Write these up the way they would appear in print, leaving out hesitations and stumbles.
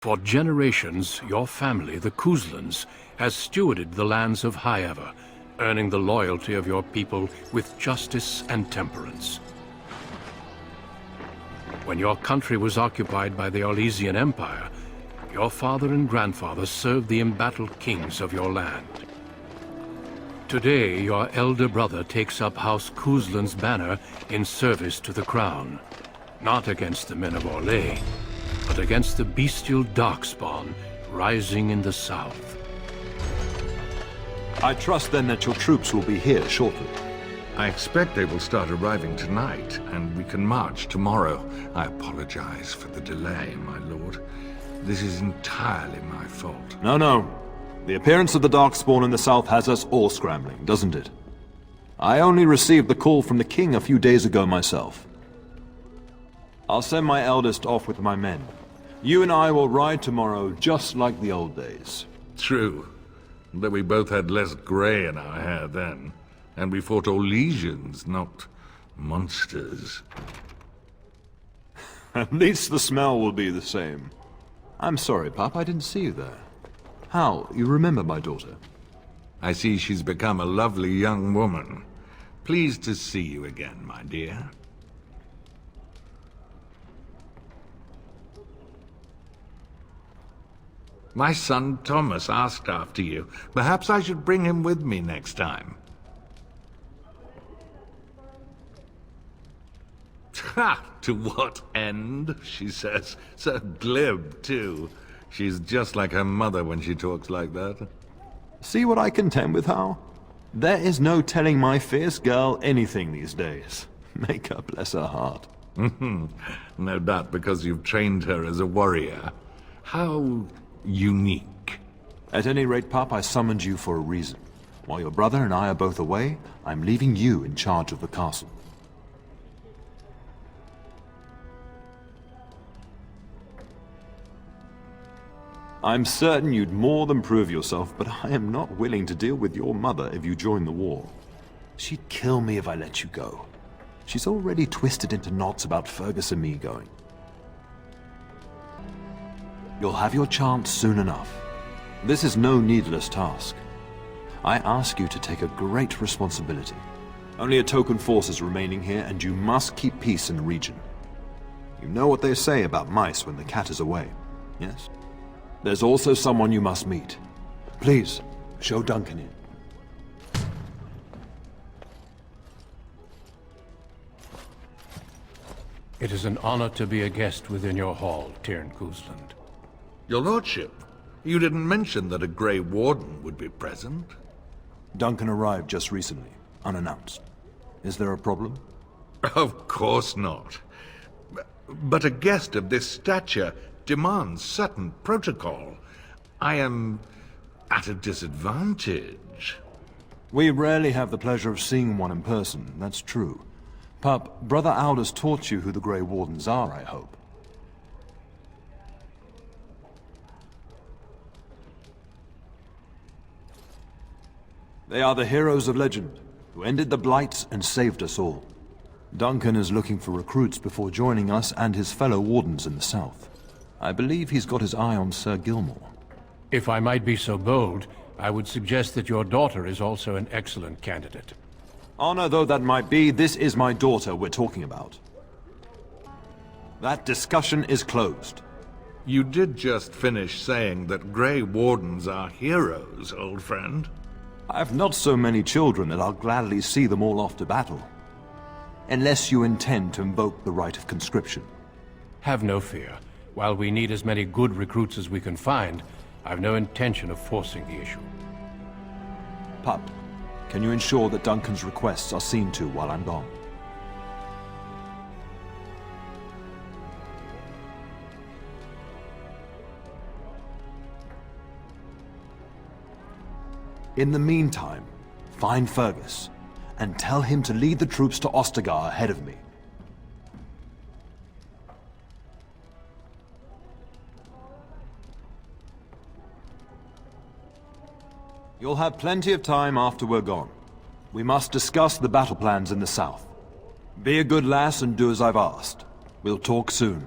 For generations, your family, the Kuzlans, has stewarded the lands of Highever, earning the loyalty of your people with justice and temperance. When your country was occupied by the Orlesian Empire, your father and grandfather served the embattled kings of your land. Today, your elder brother takes up House Kuzlan's banner in service to the crown, not against the men of Orlais, but against the bestial darkspawn rising in the south. I trust then that your troops will be here shortly. I expect they will start arriving tonight, and we can march tomorrow. I apologize for the delay, my lord. This is entirely my fault. No. The appearance of the Darkspawn in the south has us all scrambling, doesn't it? I only received the call from the king a few days ago myself. I'll send my eldest off with my men. You and I will ride tomorrow just like the old days. True. Though we both had less grey in our hair then. And we fought Orlesians, not monsters. At least the smell will be the same. I'm sorry, Pop, I didn't see you there. How? You remember my daughter? I see she's become a lovely young woman. Pleased to see you again, my dear. My son Thomas asked after you. Perhaps I should bring him with me next time. Ha! To what end, she says. So glib, too. She's just like her mother when she talks like that. See what I contend with, Hal? There is no telling my fierce girl anything these days. Make her bless her heart. No doubt because you've trained her as a warrior. How unique. At any rate, Pop, I summoned you for a reason. While your brother and I are both away, I'm leaving you in charge of the castle. I'm certain you'd more than prove yourself, but I am not willing to deal with your mother if you join the war. She'd kill me if I let you go. She's already twisted into knots about Fergus and me going. You'll have your chance soon enough. This is no needless task. I ask you to take a great responsibility. Only a token force is remaining here, and you must keep peace in the region. You know what they say about mice when the cat is away, yes? There's also someone you must meet. Please, show Duncan in. It is an honor to be a guest within your hall, Tyrn Kuzland. Your lordship, you didn't mention that a Grey Warden would be present. Duncan arrived just recently, unannounced. Is there a problem? Of course not. But a guest of this stature demands certain protocol. I am at a disadvantage. We rarely have the pleasure of seeing one in person, that's true. Pup, Brother Aldous taught you who the Grey Wardens are, I hope. They are the heroes of legend, who ended the Blights and saved us all. Duncan is looking for recruits before joining us and his fellow Wardens in the south. I believe he's got his eye on Sir Gilmore. If I might be so bold, I would suggest that your daughter is also an excellent candidate. Honor though that might be, this is my daughter we're talking about. That discussion is closed. You did just finish saying that Grey Wardens are heroes, old friend. I've not so many children that I'll gladly see them all off to battle. Unless you intend to invoke the right of conscription. Have no fear. While we need as many good recruits as we can find, I've no intention of forcing the issue. Pup, can you ensure that Duncan's requests are seen to while I'm gone? In the meantime, find Fergus, and tell him to lead the troops to Ostagar ahead of me. You'll have plenty of time after we're gone. We must discuss the battle plans in the south. Be a good lass and do as I've asked. We'll talk soon.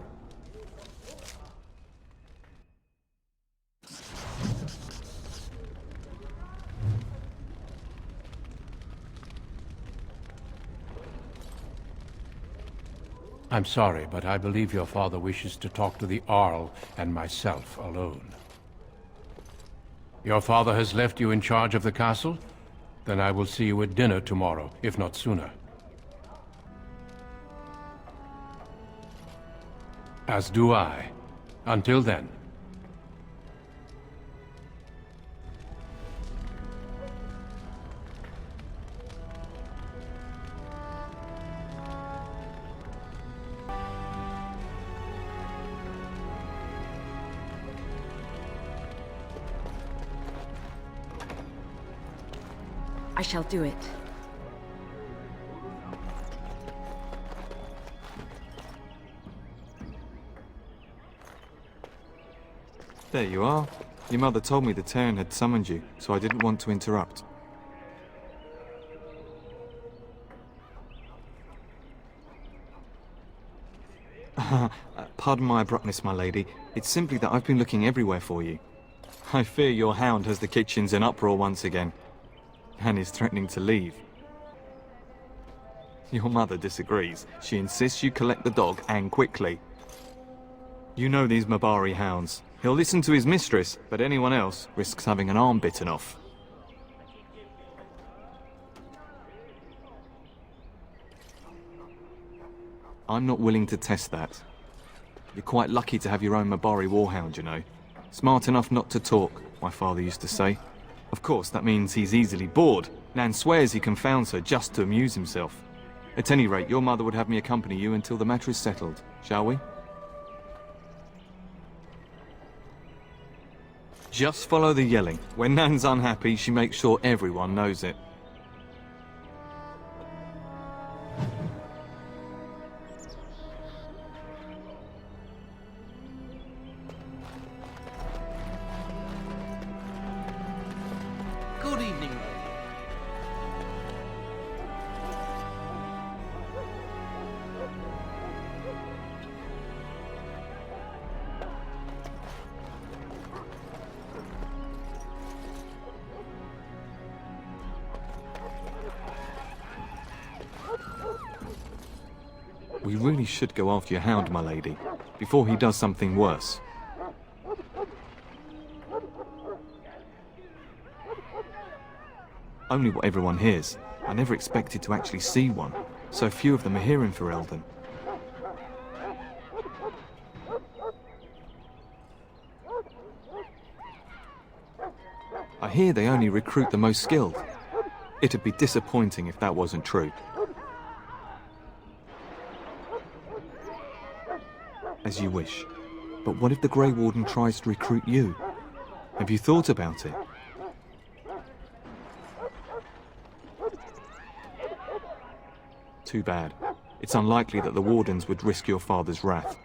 I'm sorry, but I believe your father wishes to talk to the Arl and myself alone. Your father has left you in charge of the castle? Then I will see you at dinner tomorrow, if not sooner. As do I. Until then. I shall do it. There you are. Your mother told me the Terran had summoned you, so I didn't want to interrupt. Pardon my abruptness, my lady. It's simply that I've been looking everywhere for you. I fear your hound has the kitchens in uproar once again, and is threatening to leave. Your mother disagrees. She insists you collect the dog, and quickly. You know these Mabari hounds. He'll listen to his mistress, but anyone else risks having an arm bitten off. I'm not willing to test that. You're quite lucky to have your own Mabari warhound, you know. Smart enough not to talk, my father used to say. Of course, that means he's easily bored. Nan swears he confounds her just to amuse himself. At any rate, your mother would have me accompany you until the matter is settled, shall we? Just follow the yelling. When Nan's unhappy, she makes sure everyone knows it. Good evening. We really should go after your hound, my lady, before he does something worse. Only what everyone hears. I never expected to actually see one. So few of them are here in Ferelden. I hear they only recruit the most skilled. It'd be disappointing if that wasn't true. As you wish. But what if the Grey Warden tries to recruit you? Have you thought about it? Too bad. It's unlikely that the Wardens would risk your father's wrath.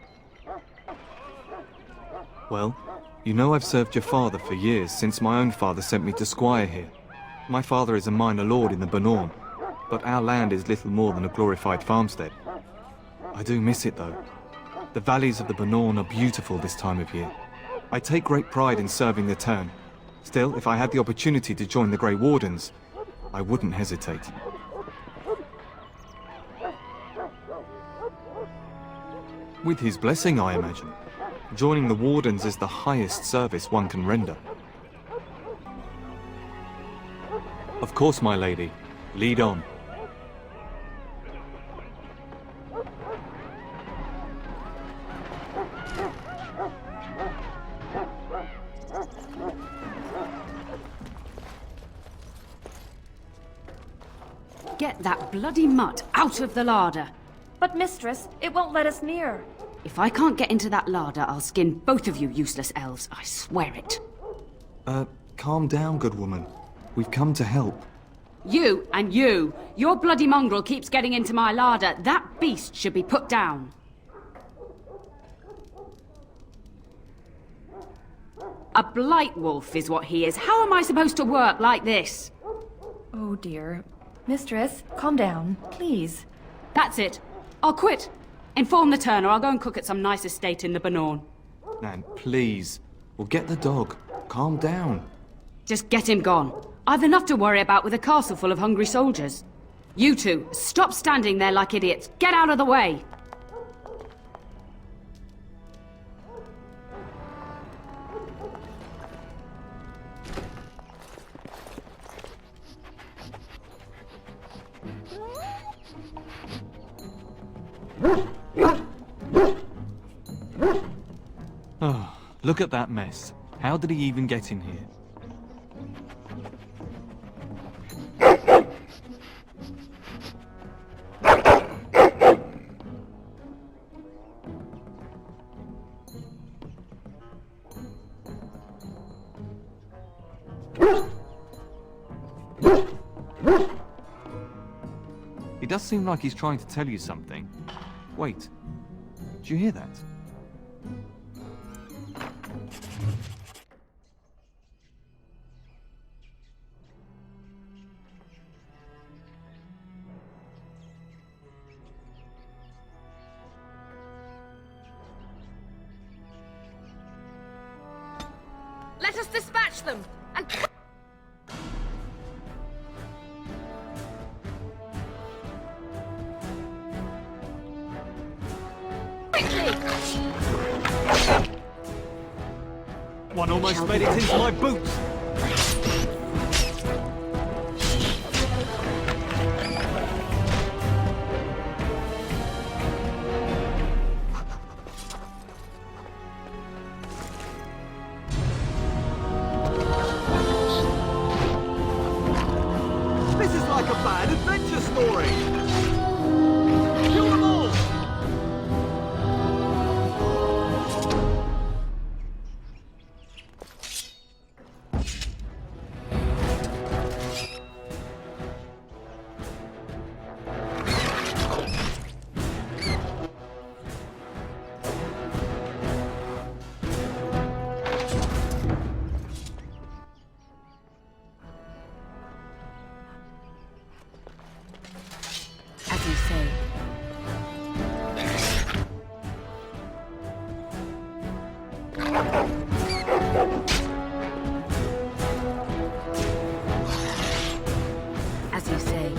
Well, you know I've served your father for years, since my own father sent me to squire here. My father is a minor lord in the Bannorn, but our land is little more than a glorified farmstead. I do miss it, though. The valleys of the Bannorn are beautiful this time of year. I take great pride in serving the Turn. Still, if I had the opportunity to join the Grey Wardens, I wouldn't hesitate. With his blessing, I imagine. Joining the Wardens is the highest service one can render. Of course, my lady. Lead on. Get that bloody mutt out of the larder. But mistress, it won't let us near. If I can't get into that larder, I'll skin both of you useless elves. I swear it. Calm down, good woman. We've come to help. You and you. Your bloody mongrel keeps getting into my larder. That beast should be put down. A blight wolf is what he is. How am I supposed to work like this? Oh dear. Mistress, calm down, please. That's it. I'll quit. Inform the Turner. I'll go and cook at some nice estate in the Bannorn. Nan, please. We'll get the dog. Calm down. Just get him gone. I've enough to worry about with a castle full of hungry soldiers. You two, stop standing there like idiots. Get out of the way. Oh, look at that mess. How did he even get in here? He does seem like he's trying to tell you something. Wait, do you hear that? Let us dispatch them! And... One almost made it into my boots! This is like a bad adventure story! Kill them all! As you say. As you say.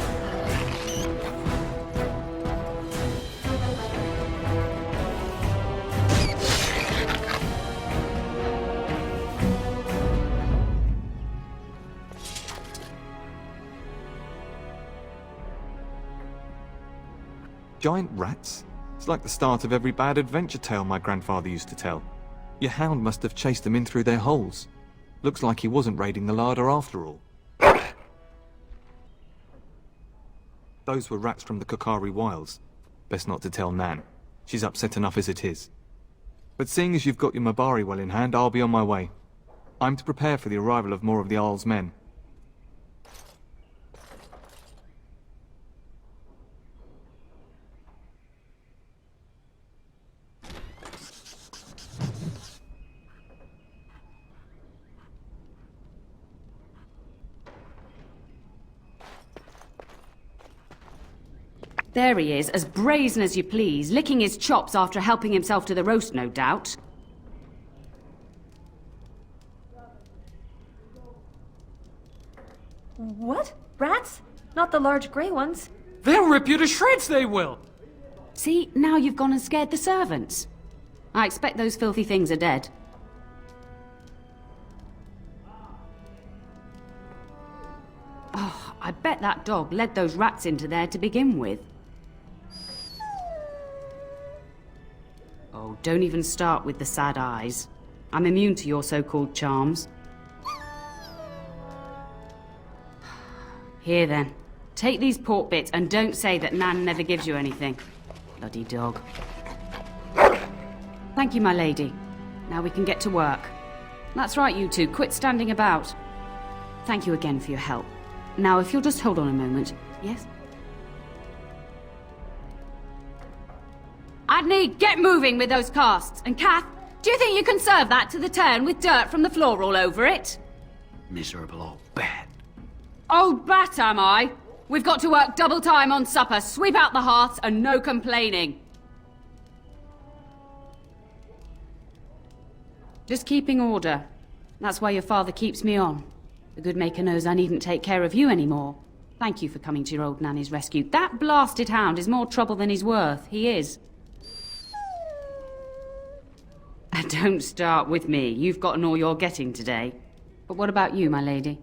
Giant rats? It's like the start of every bad adventure tale my grandfather used to tell. Your hound must have chased them in through their holes. Looks like he wasn't raiding the larder after all. Those were rats from the Kokari Wilds. Best not to tell Nan. She's upset enough as it is. But seeing as you've got your Mabari well in hand, I'll be on my way. I'm to prepare for the arrival of more of the Isle's men. There he is, as brazen as you please, licking his chops after helping himself to the roast, no doubt. What? Rats? Not the large grey ones. They'll rip you to shreds, they will! See, now you've gone and scared the servants. I expect those filthy things are dead. Oh, I bet that dog led those rats into there to begin with. Oh, don't even start with the sad eyes. I'm immune to your so-called charms. Here then, take these pork bits and don't say that Nan never gives you anything. Bloody dog. Thank you, my lady. Now we can get to work. That's right, you two. Quit standing about. Thank you again for your help. Now, if you'll just hold on a moment. Yes? Adney, get moving with those casts. And Kath, do you think you can serve that to the turn with dirt from the floor all over it? Miserable old bat. Old bat, am I? We've got to work double time on supper, sweep out the hearths, and no complaining. Just keeping order. That's why your father keeps me on. The good maker knows I needn't take care of you anymore. Thank you for coming to your old nanny's rescue. That blasted hound is more trouble than he's worth. He is. Don't start with me. You've gotten all you're getting today. But what about you, my lady?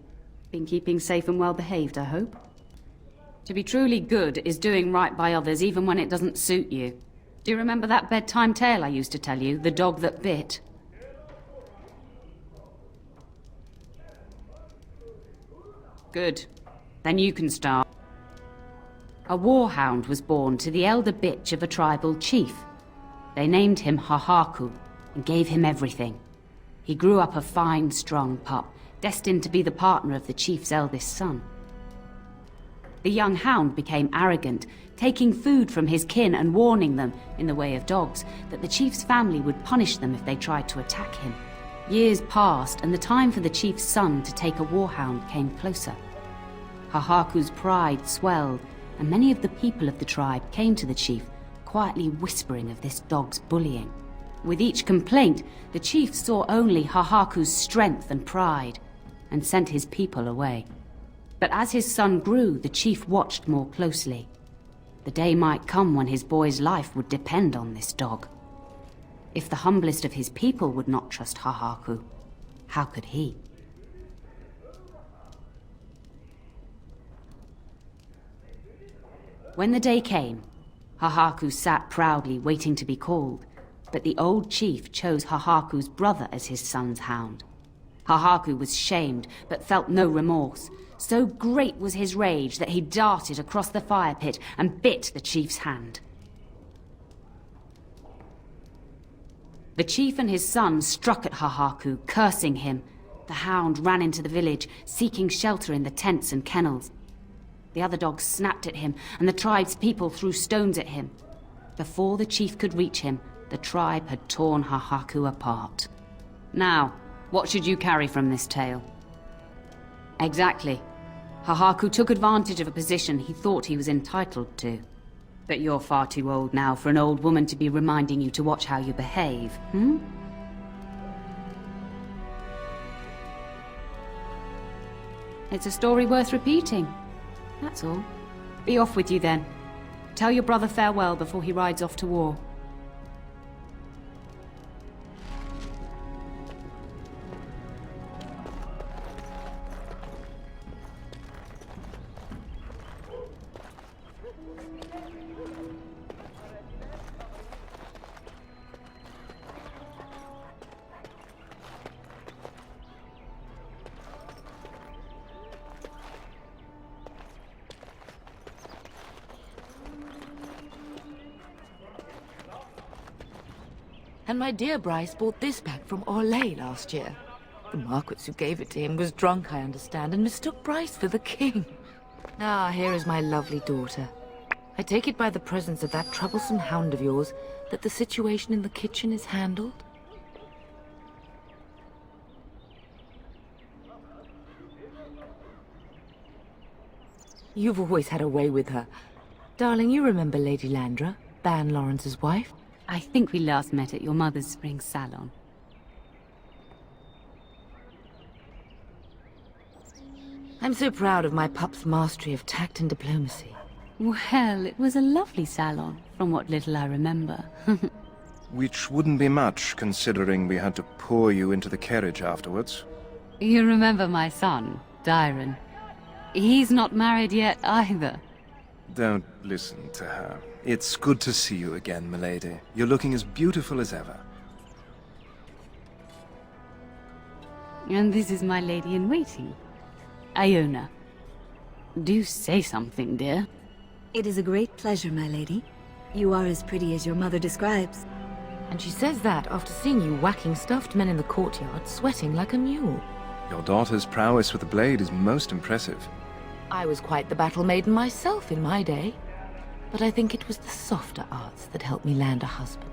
Been keeping safe and well behaved, I hope? To be truly good is doing right by others even when it doesn't suit you. Do you remember that bedtime tale I used to tell you? The dog that bit? Good. Then you can start. A warhound was born to the elder bitch of a tribal chief. They named him Hahaku and gave him everything. He grew up a fine, strong pup, destined to be the partner of the chief's eldest son. The young hound became arrogant, taking food from his kin and warning them, in the way of dogs, that the chief's family would punish them if they tried to attack him. Years passed, and the time for the chief's son to take a warhound came closer. Hahaku's pride swelled, and many of the people of the tribe came to the chief, quietly whispering of this dog's bullying. With each complaint, the chief saw only Hahaku's strength and pride, and sent his people away. But as his son grew, the chief watched more closely. The day might come when his boy's life would depend on this dog. If the humblest of his people would not trust Hahaku, how could he? When the day came, Hahaku sat proudly waiting to be called, but the old chief chose Hahaku's brother as his son's hound. Hahaku was shamed, but felt no remorse. So great was his rage that he darted across the fire pit and bit the chief's hand. The chief and his son struck at Hahaku, cursing him. The hound ran into the village, seeking shelter in the tents and kennels. The other dogs snapped at him, and the tribe's people threw stones at him. Before the chief could reach him, the tribe had torn Hahaku apart. Now, what should you carry from this tale? Exactly. Hahaku took advantage of a position he thought he was entitled to. But you're far too old now for an old woman to be reminding you to watch how you behave, hmm? It's a story worth repeating. That's all. Be off with you then. Tell your brother farewell before he rides off to war. And my dear Bryce bought this back from Orlais last year. The Marquis who gave it to him was drunk, I understand, and mistook Bryce for the king. Ah, here is my lovely daughter. I take it by the presence of that troublesome hound of yours that the situation in the kitchen is handled? You've always had a way with her. Darling, you remember Lady Landra, Ban Lawrence's wife? I think we last met at your mother's spring salon. I'm so proud of my pup's mastery of tact and diplomacy. Well, it was a lovely salon, from what little I remember. Which wouldn't be much, considering we had to pour you into the carriage afterwards. You remember my son, Dyron. He's not married yet, either. Don't listen to her. It's good to see you again, milady. You're looking as beautiful as ever. And this is my lady-in-waiting, Iona. Do say something, dear. It is a great pleasure, my lady. You are as pretty as your mother describes. And she says that after seeing you whacking stuffed men in the courtyard, sweating like a mule. Your daughter's prowess with the blade is most impressive. I was quite the battle maiden myself in my day. But I think it was the softer arts that helped me land a husband.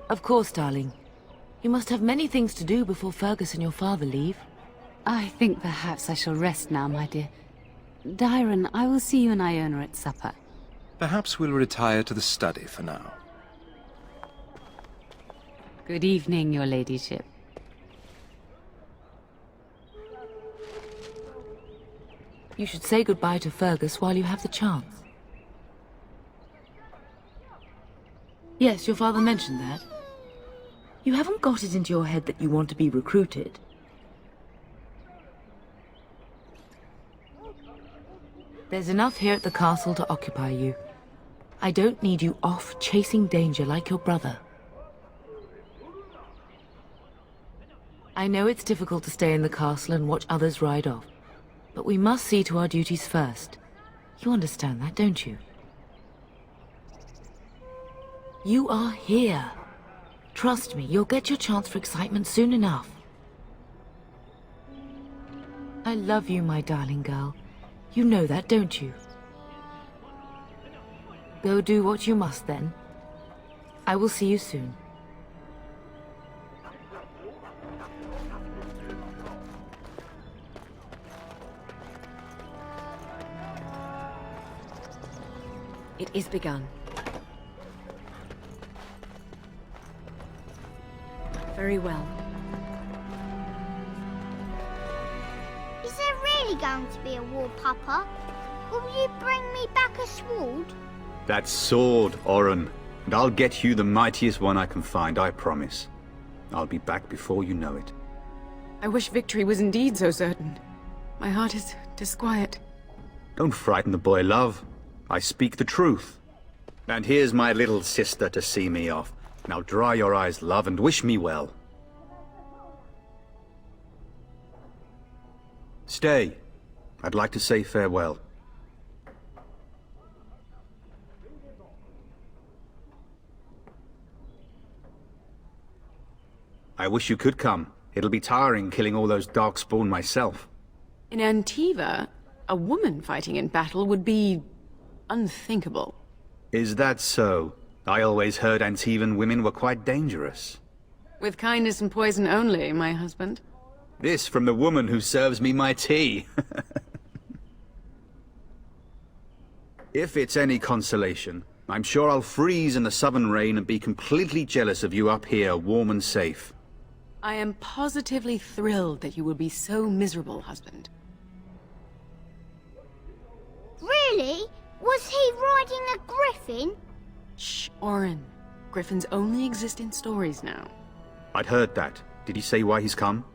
Of course, darling. You must have many things to do before Fergus and your father leave. I think perhaps I shall rest now, my dear. Dyron, I will see you and Iona at supper. Perhaps we'll retire to the study for now. Good evening, your ladyship. You should say goodbye to Fergus while you have the chance. Yes, your father mentioned that. You haven't got it into your head that you want to be recruited. There's enough here at the castle to occupy you. I don't need you off chasing danger like your brother. I know it's difficult to stay in the castle and watch others ride off, but we must see to our duties first. You understand that, don't you? You are here. Trust me, you'll get your chance for excitement soon enough. I love you, my darling girl. You know that, don't you? Go do what you must, then. I will see you soon. It is begun. Very well. Is there really going to be a war, Papa? Will you bring me back a sword? That sword, Oren. And I'll get you the mightiest one I can find, I promise. I'll be back before you know it. I wish victory was indeed so certain. My heart is disquiet. Don't frighten the boy, love. I speak the truth. And here's my little sister to see me off. Now dry your eyes, love, and wish me well. Stay. I'd like to say farewell. I wish you could come. It'll be tiring killing all those darkspawn myself. In Antiva, a woman fighting in battle would be unthinkable. Is that so? I always heard Antivan women were quite dangerous. With kindness and poison only, my husband. This from the woman who serves me my tea. If it's any consolation, I'm sure I'll freeze in the southern rain and be completely jealous of you up here, warm and safe. I am positively thrilled that you will be so miserable, husband. Really? Was he riding a griffin? Shh, Oren. Griffins only exist in stories now. I'd heard that. Did he say why he's come?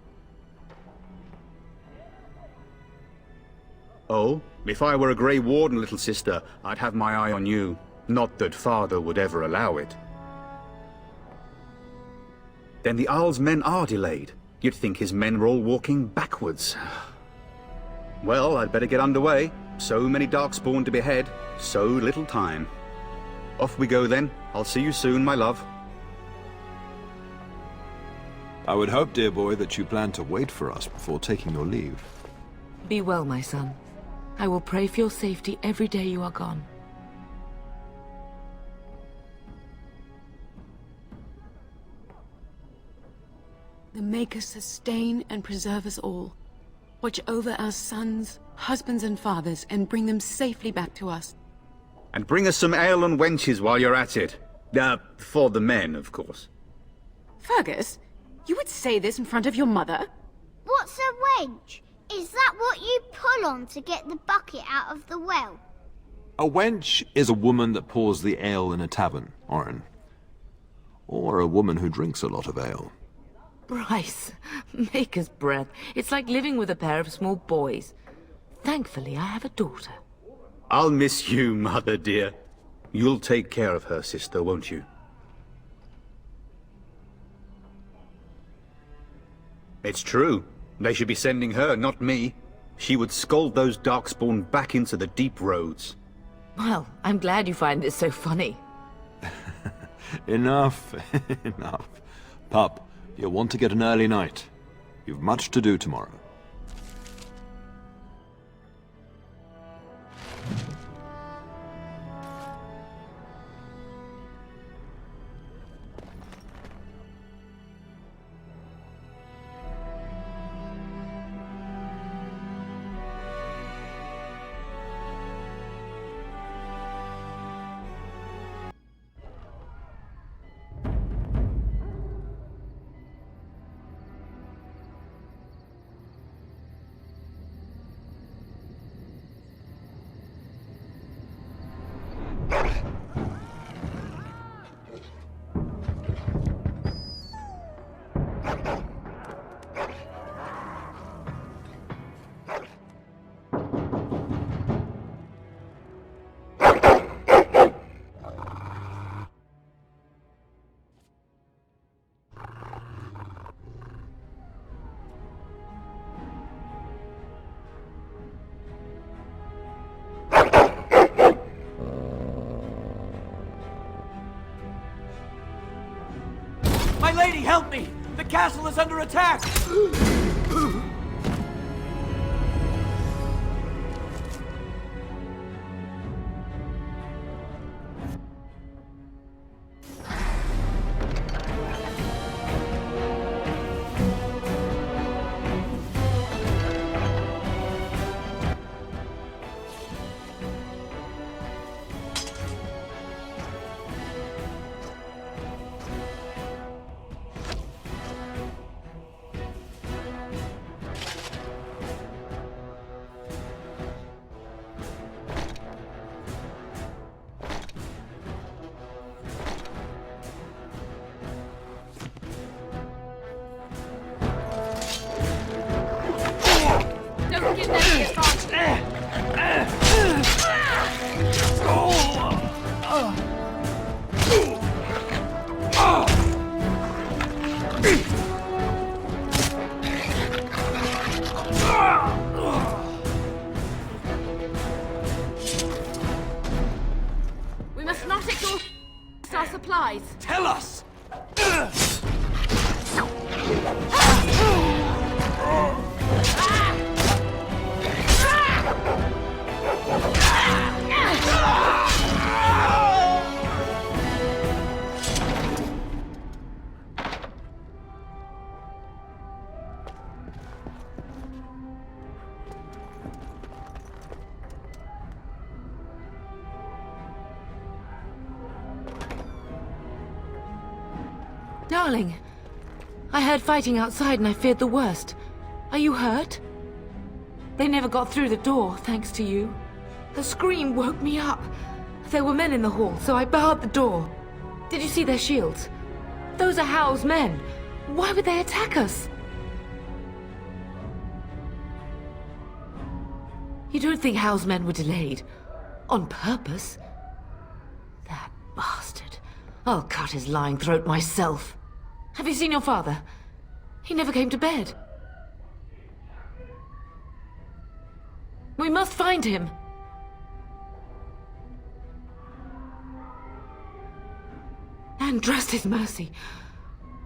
Oh, if I were a Grey Warden, little sister, I'd have my eye on you. Not that father would ever allow it. Then the Arl's men are delayed. You'd think his men were all walking backwards. Well, I'd better get underway. So many darkspawn to behead, so little time. Off we go then. I'll see you soon, my love. I would hope, dear boy, that you plan to wait for us before taking your leave. Be well, my son. I will pray for your safety every day you are gone. The Maker sustain and preserve us all. Watch over our sons, husbands and fathers, and bring them safely back to us. And bring us some ale and wenches while you're at it. For the men, of course. Fergus, you would say this in front of your mother? What's a wench? Is that what you pull on to get the bucket out of the well? A wench is a woman that pours the ale in a tavern, Oren. Or a woman who drinks a lot of ale. Bryce, maker's breath. It's like living with a pair of small boys. Thankfully, I have a daughter. I'll miss you, mother dear. You'll take care of her, sister, won't you? It's true. They should be sending her, not me. She would scold those darkspawn back into the deep roads. Well, I'm glad you find this so funny. Enough, enough. Pup, you'll want to get an early night. You've much to do tomorrow. My lady, help me! The castle is under attack! Don't give them the advantage. We must not exhaust our supplies. Tell us! Darling, I heard fighting outside and I feared the worst. Are you hurt? They never got through the door, thanks to you. The scream woke me up. There were men in the hall, so I barred the door. Did you see their shields? Those are Howe's men. Why would they attack us? You don't think Howe's men were delayed? On purpose? That bastard. I'll cut his lying throat myself. Have you seen your father? He never came to bed. We must find him. And trust his mercy.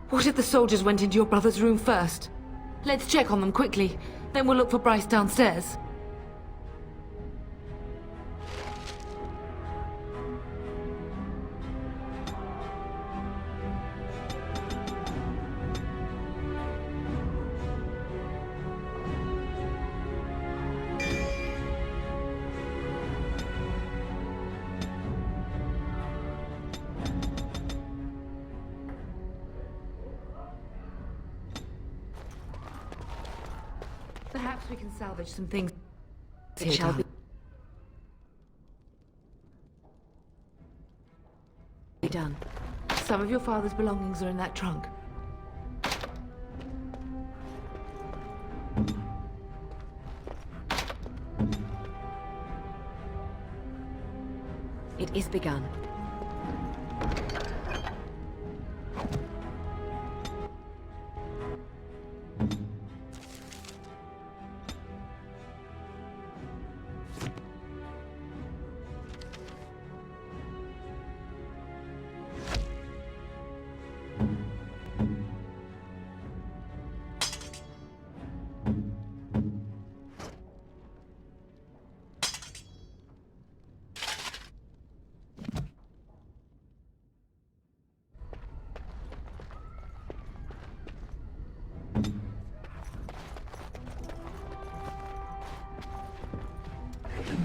What if the soldiers went into your brother's room first? Let's check on them quickly. Then we'll look for Bryce downstairs. Perhaps we can salvage some things. It shall be done. Some of your father's belongings are in that trunk. It is begun.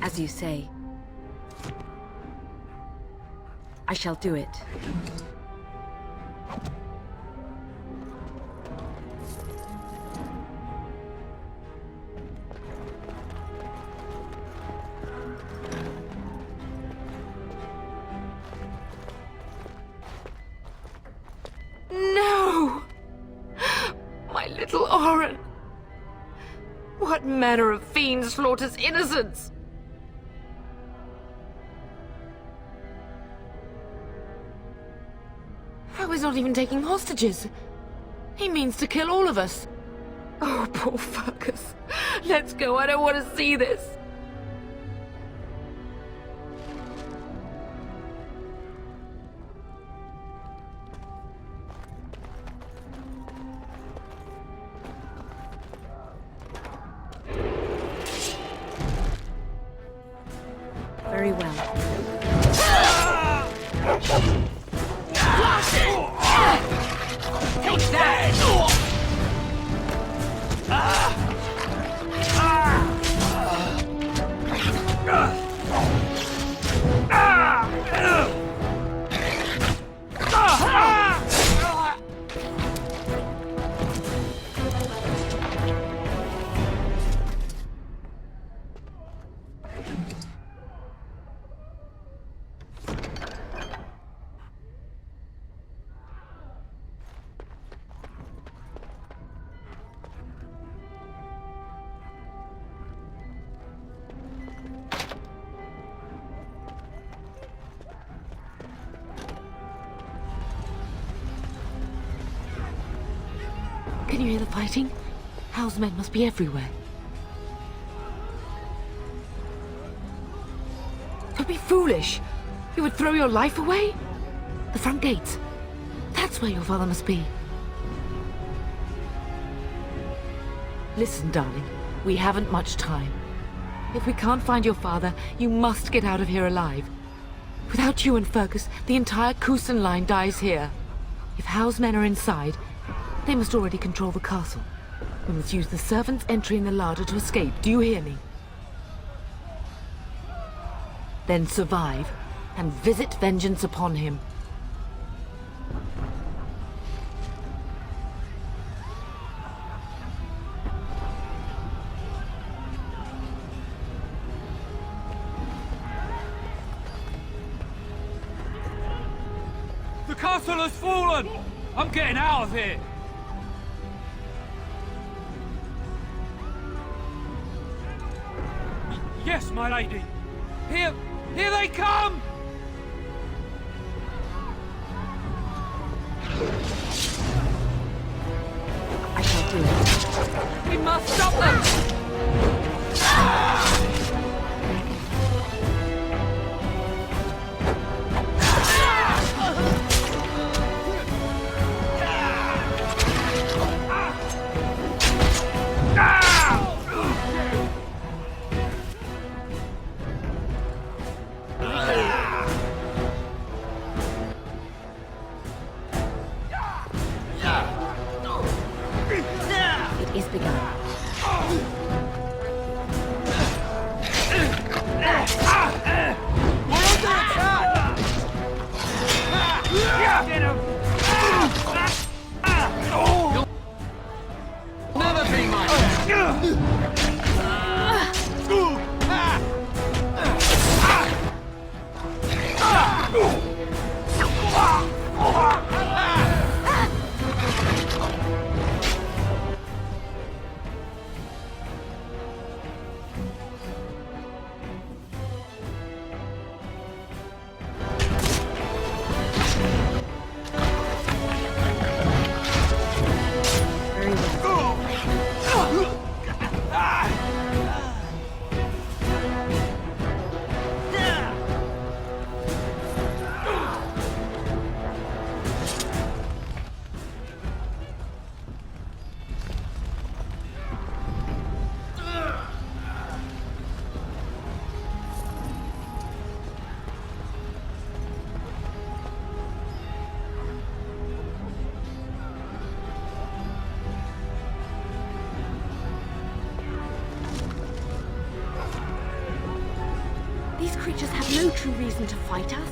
As you say, I shall do it. No! My little Oren! What manner of fiend slaughters innocents? He's not even taking hostages. He means to kill all of us. Oh, poor Fergus. Let's go. I don't want to see this. Can you hear the fighting? Hal's men must be everywhere. Don't be foolish. You would throw your life away? The front gates. That's where your father must be. Listen, darling. We haven't much time. If we can't find your father, you must get out of here alive. Without you and Fergus, the entire Kusen line dies here. If Hal's men are inside, they must already control the castle. We must use the servants' entry in the larder to escape. Do you hear me? Then survive, and visit vengeance upon him. The castle has fallen! I'm getting out of here! Yes, my lady! Here they come! I shall do it. We must stop them! It is begun. Get him! Never be mine! These creatures have no true reason to fight us.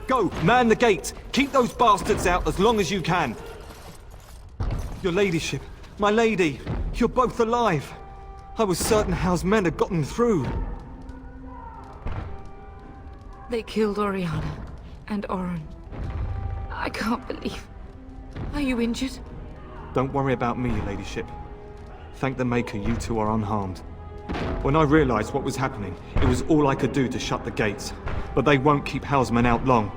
Go! Man the gate! Keep those bastards out as long as you can! Your ladyship, my lady, you're both alive! I was certain Hal's men had gotten through. They killed Oriana and Oren. I can't believe... Are you injured? Don't worry about me, your ladyship. Thank the Maker you two are unharmed. When I realized what was happening, it was all I could do to shut the gates. But they won't keep Housemen out long.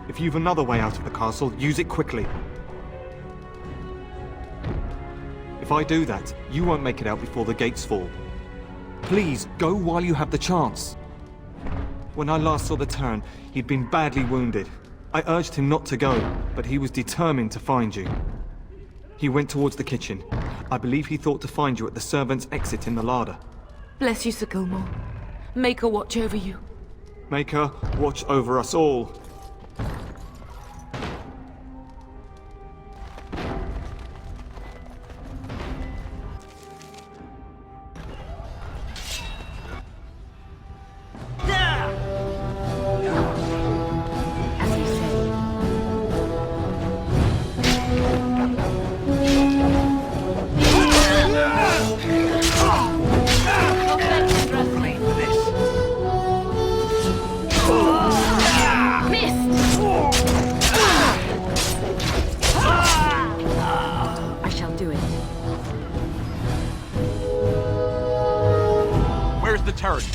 If you've another way out of the castle, use it quickly. If I do that, you won't make it out before the gates fall. Please, go while you have the chance. When I last saw the Terran, he'd been badly wounded. I urged him not to go, but he was determined to find you. He went towards the kitchen. I believe he thought to find you at the servants' exit in the larder. Bless you, Sir Gilmore. Make her watch over you. Make her watch over us all.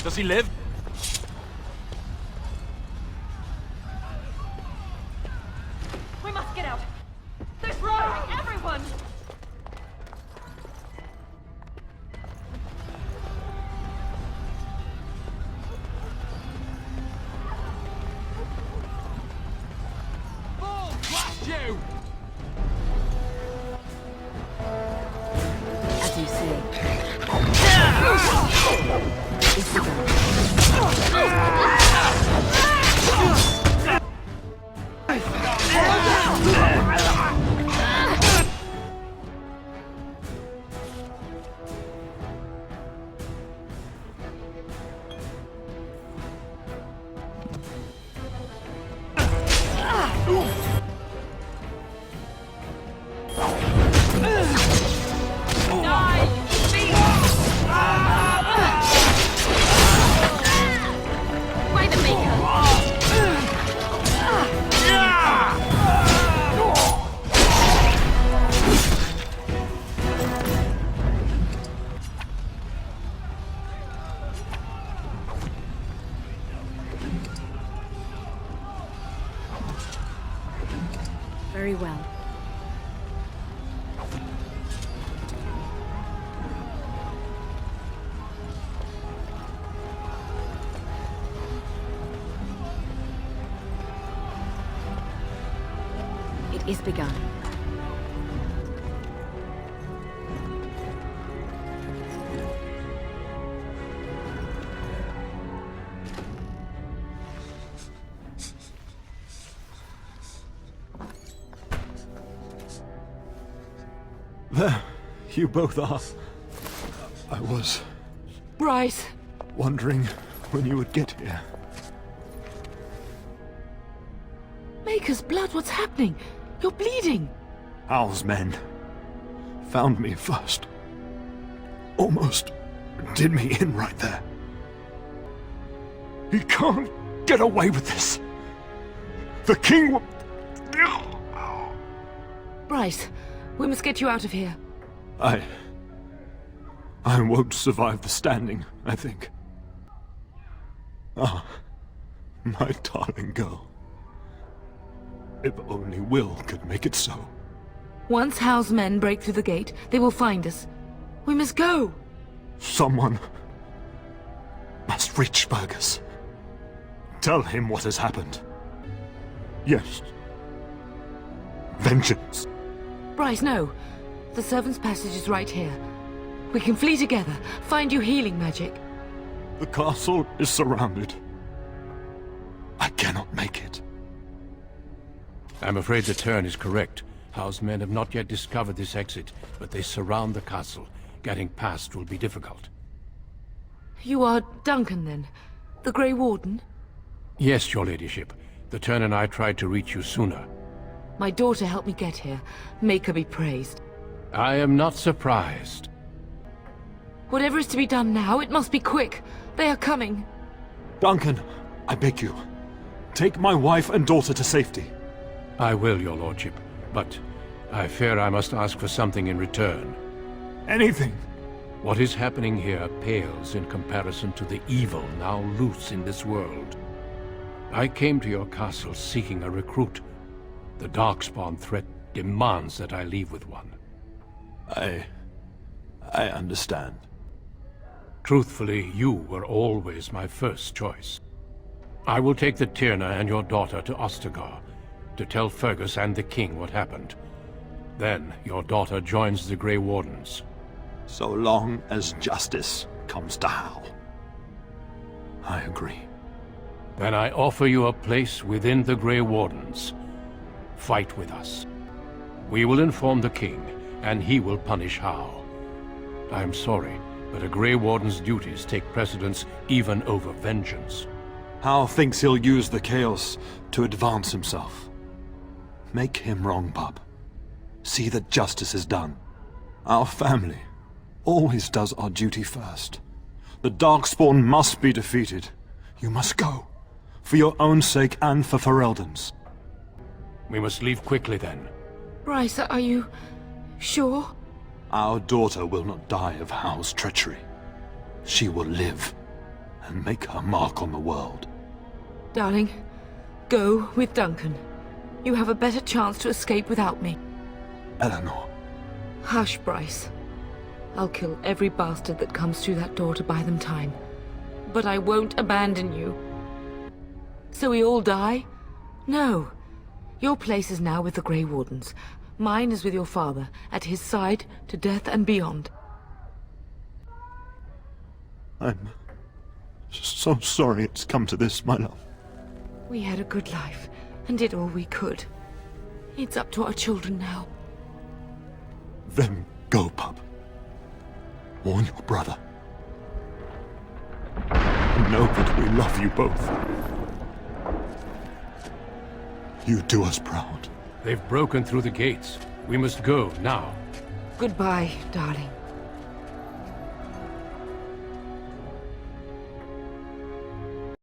Does he live? We must get out. There's roaring, everyone! Ball blast you! As you say. Very well. It is begun. There, you both are. I was Bryce! wondering when you would get here. Maker's blood, what's happening? You're bleeding! Hal's men found me first. Almost did me in right there. He can't get away with this. The king will... Bryce, we must get you out of here. I won't survive the standing, I think. Ah, my darling girl. If only Will could make it so. Once Hal's men break through the gate, they will find us. We must go! Someone must reach Fergus. Tell him what has happened. Yes. Vengeance. Bryce, no. The servants' passage is right here. We can flee together, find you healing magic. The castle is surrounded. I cannot make it. I'm afraid the Terran is correct. House men have not yet discovered this exit, but they surround the castle. Getting past will be difficult. You are Duncan, then? The Grey Warden? Yes, your ladyship. The Terran and I tried to reach you sooner. My daughter helped me get here. Make her be praised. I am not surprised. Whatever is to be done now, it must be quick. They are coming. Duncan, I beg you. Take my wife and daughter to safety. I will, your lordship, but I fear I must ask for something in return. Anything. What is happening here pales in comparison to the evil now loose in this world. I came to your castle seeking a recruit. The Darkspawn threat demands that I leave with one. I understand. Truthfully, you were always my first choice. I will take the Tyrna and your daughter to Ostagar to tell Fergus and the king what happened. Then your daughter joins the Grey Wardens. So long as justice comes to Hal. I agree. Then I offer you a place within the Grey Wardens. Fight with us. We will inform the king, and he will punish Hal. I am sorry, but a Grey Warden's duties take precedence even over vengeance. Hal thinks he'll use the chaos to advance himself. Make him wrong, bub. See that justice is done. Our family always does our duty first. The Darkspawn must be defeated. You must go. For your own sake and for Ferelden's. We must leave quickly then. Bryce, are you sure? Our daughter will not die of Hal's treachery. She will live and make her mark on the world. Darling, go with Duncan. You have a better chance to escape without me. Eleanor. Hush, Bryce. I'll kill every bastard that comes through that door to buy them time. But I won't abandon you. So we all die? No. Your place is now with the Grey Wardens. Mine is with your father, at his side, to death and beyond. I'm so sorry it's come to this, my love. We had a good life, and did all we could. It's up to our children now. Then go, pup. Warn your brother. Know that we love you both. You do us proud. They've broken through the gates. We must go now. Goodbye, darling.